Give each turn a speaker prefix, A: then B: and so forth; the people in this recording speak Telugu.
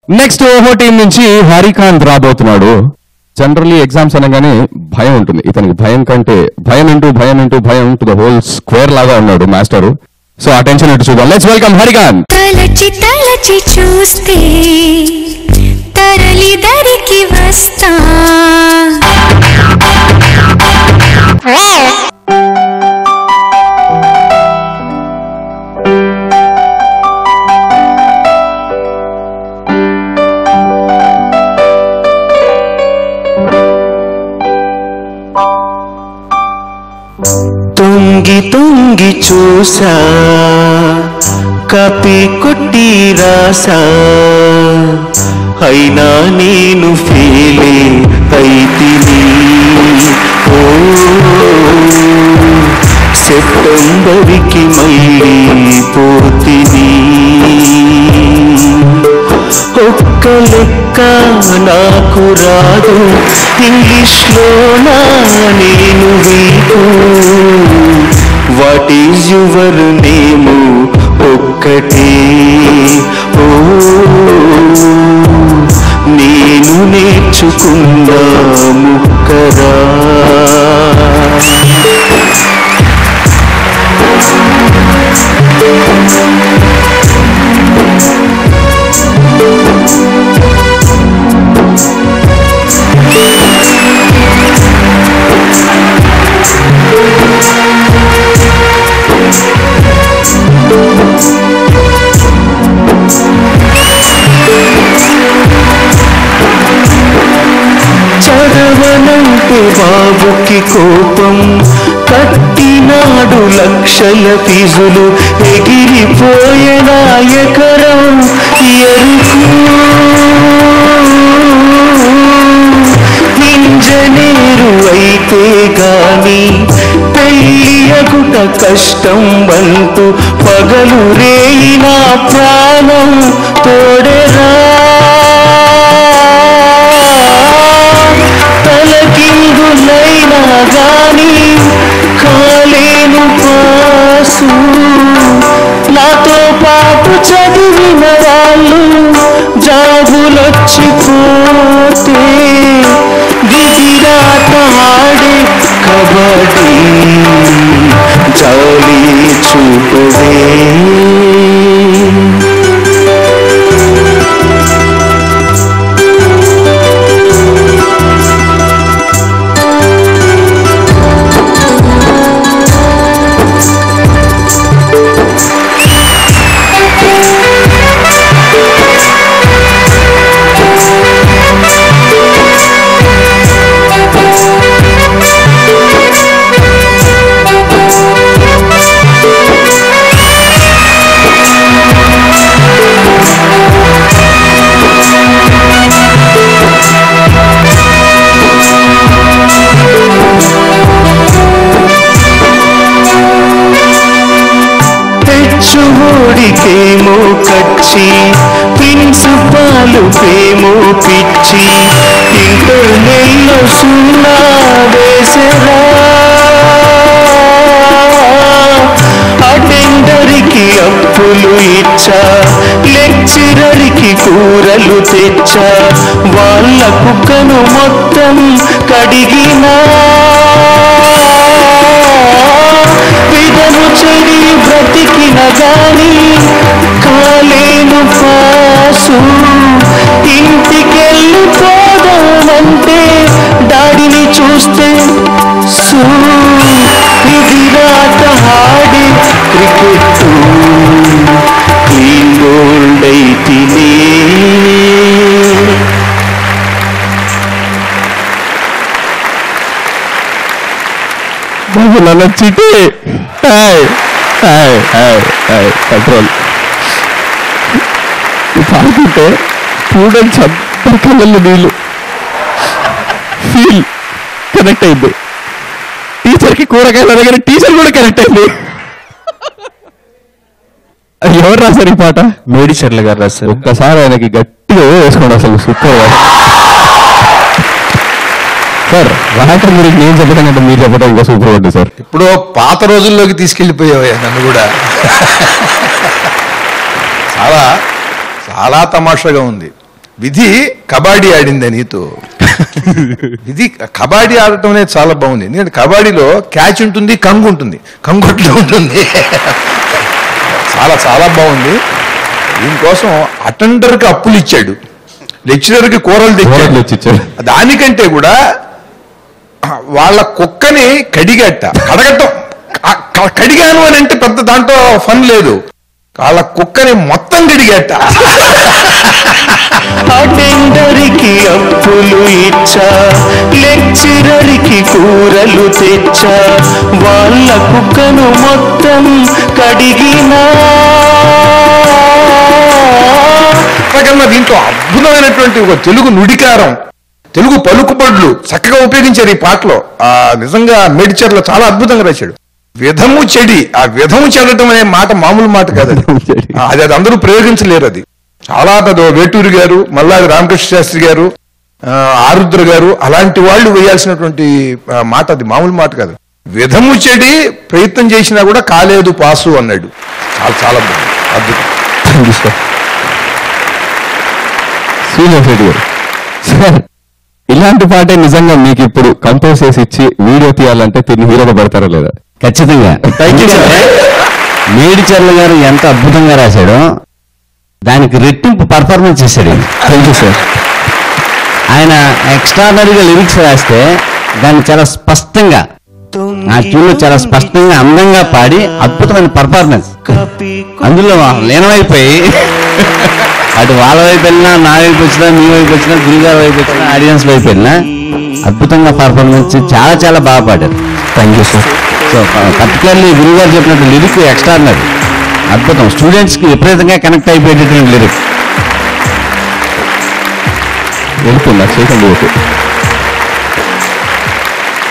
A: నెక్స్ట్ ఓహో టీం నుంచి హరికాంత్ రాబోతున్నాడు. జనరల్లీ ఎగ్జామ్స్ అనగానే భయం ఉంటుంది ఇతనికి. భయం కంటే భయం టు ద హోల్ స్క్వేర్ లాగా ఉన్నాడు మాస్టరు. సో ఆ టెన్షన్ ఇటు చూద్దాం. Let's welcome Harikanth.
B: తలచి చూస్తే తరలి దరికి వస్తా
C: తొంగి చూసా కపి కొట్టి రాసా అయినా నేను ఫీలే అయితిని. ఓ సెప్టెంబర్కి మళ్ళీ పోతిని. ఒక్క లెక్క నాకు రాదు ఇంగ్లీష్లో నేను వీకు. వాట్ ఈజ్ యువర్ నేము ఒక్కటే. ఓ నేను నేర్చుకున్న ముక్కరా. చదవనంటే బాబుకి కోపం, కట్టినాడు లక్షల ఫీజులు, ఎగిరిపోయిన ఎకరం ఎరుకు. ఇంజనీరు అయితే గాని పెళ్ళియగుట కష్టం అంటూ పగలు రేయిన ప్రాణం తోడెరా. తలకిందులైనా గాని కాలేను పాసు. నాతో పాటు చదివిన వాళ్ళు జాబులొచ్చిపోతే దిగిరాట ఆడే కబడ్డీ జాలి చూపవే. ఓడికేమో కచ్చి ప్రిన్సిపాలు ప్రేమో పిచ్చి ఇంటర్నెల్లో సున్నా వేసరా. అటెండర్కి అప్పులు ఇచ్చా, లెక్చరర్కి కూరలు తెచ్చా, వాళ్ళ కుక్కను మొత్తం కడిగినా. విధము చెడి బ్రతికిన గాని కాలేను పాసు. ఇంటికెళ్ళిపోదామంటే డాడీని చూస్తే విరాట ఆడి క్రికెట్ క్లీన్ గోల్డ్ అయితేనే.
A: నచ్చితే కంట్రోల్ పాడుతుంటే స్టూడెంట్స్ అందరి కళ్ళల్లో నీళ్ళు. ఫీల్ కనెక్ట్ అయింది. టీచర్కి కూరగాయలు అడగానే టీచర్ కూడా కనెక్ట్ అయింది. ఎవరు రాశారు ఈ పాట?
C: మేడిచర్ల గారు రాశారు.
A: ఒక్కసారి ఆయనకి గట్టిగా వేసుకోండి. అసలు సూపర్. సార్ రాయటం గురించి నేను చెప్పడం కంటే మీరు చెప్పడం ఇంకా సూపర్ ఉంది సార్.
D: ఇప్పుడు పాత రోజుల్లోకి తీసుకెళ్ళిపోయావయ్యా నన్ను కూడా. చాలా చాలా తమాషాగా ఉంది. విధి కబడ్డీ ఆడింది నీతో. విధి కబడ్డీ ఆడటం అనేది చాలా బాగుంది. ఎందుకంటే కబడ్డీలో క్యాచ్ ఉంటుంది, కంగు ఉంటుంది, కంగొట్లో ఉంటుంది. చాలా చాలా బాగుంది. దీనికోసం అటెండర్కి అప్పులు ఇచ్చాడు, లెక్చరర్కి కూరలు తెచ్చాడు. దానికంటే కూడా వాళ్ళ కుక్కని కడగటం కడిగాను అని అంటే పెద్ద దాంట్లో ఫన్ లేదు, వాళ్ళ కుక్కని మొత్తం కడిగేట.
C: అటెండర్కి అప్పులు ఇచ్చా, లెక్చరర్కి కూరలు తెచ్చా, వాళ్ళ కుక్కను మొత్తం కడిగినా.
D: కన్నా దీంట్లో అద్భుతమైనటువంటి ఒక తెలుగు నుడికారం, తెలుగు పలుకుబడులు చక్కగా ఉపయోగించారు ఈ పాటలో. నిజంగా మేడిచర్లో చాలా అద్భుతంగా రాశాడు. విధము చెడి, ఆ విధము చెడటం అనే మాట మామూలు మాట కాదు, అది అందరూ ప్రయోగించలేరు. అది చాలా పెద్ద వేటూరి గారు, మల్లాది రామకృష్ణ శాస్త్రి గారు, ఆరుద్ర గారు అలాంటి వాళ్ళు వేయాల్సినటువంటి మాట, అది మామూలు మాట కాదు. విధము చెడి ప్రయత్నం చేసినా కూడా కాలేదు పాసు అన్నాడు. చాలా చాలా అద్భుతం.
A: సార్, ఇలాంటి పాటే నిజంగా మీకు ఇప్పుడు కంపోజ్ చేసి ఇచ్చి వీడియో తీయాలంటే తిరిగి హీరోగా పెడతారా లేదా?
E: ఖచ్చితంగా. మేడిచర్ల గారు ఎంత అద్భుతంగా రాశాడో దానికి రెట్టింపు పర్ఫార్మెన్స్ చేశాడు.
A: Thank you sir.
E: ఆయన ఎక్స్ట్రాడనరీగా లిరిక్స్ రాస్తే దాన్ని చాలా స్పష్టంగా ఆ ట్యూన్ లో చాలా స్పష్టంగా అందంగా పాడి అద్భుతమైన పర్ఫార్మెన్స్. అందులో లీనమైపోయి అటు వాళ్ళ వైపు వెళ్ళినా, నా వైపు వచ్చినా, మీ వైపు వచ్చినా, గురుగారి వైపు వచ్చినా, ఆడియన్స్ వైపు వెళ్ళినా అద్భుతంగా పర్ఫార్మెన్స్ చాలా చాలా బాగా పాడారు.
A: Thank you sir.
E: So particularly గురుగారు చెప్పినట్టు లిరిక్ ఎక్స్ట్రాడినరీ, అద్భుతం. స్టూడెంట్స్ కి విపరీతంగా కనెక్ట్ అయిపోయేటటువంటి లిరిక్.
A: వెళ్తున్నా చేయకండి.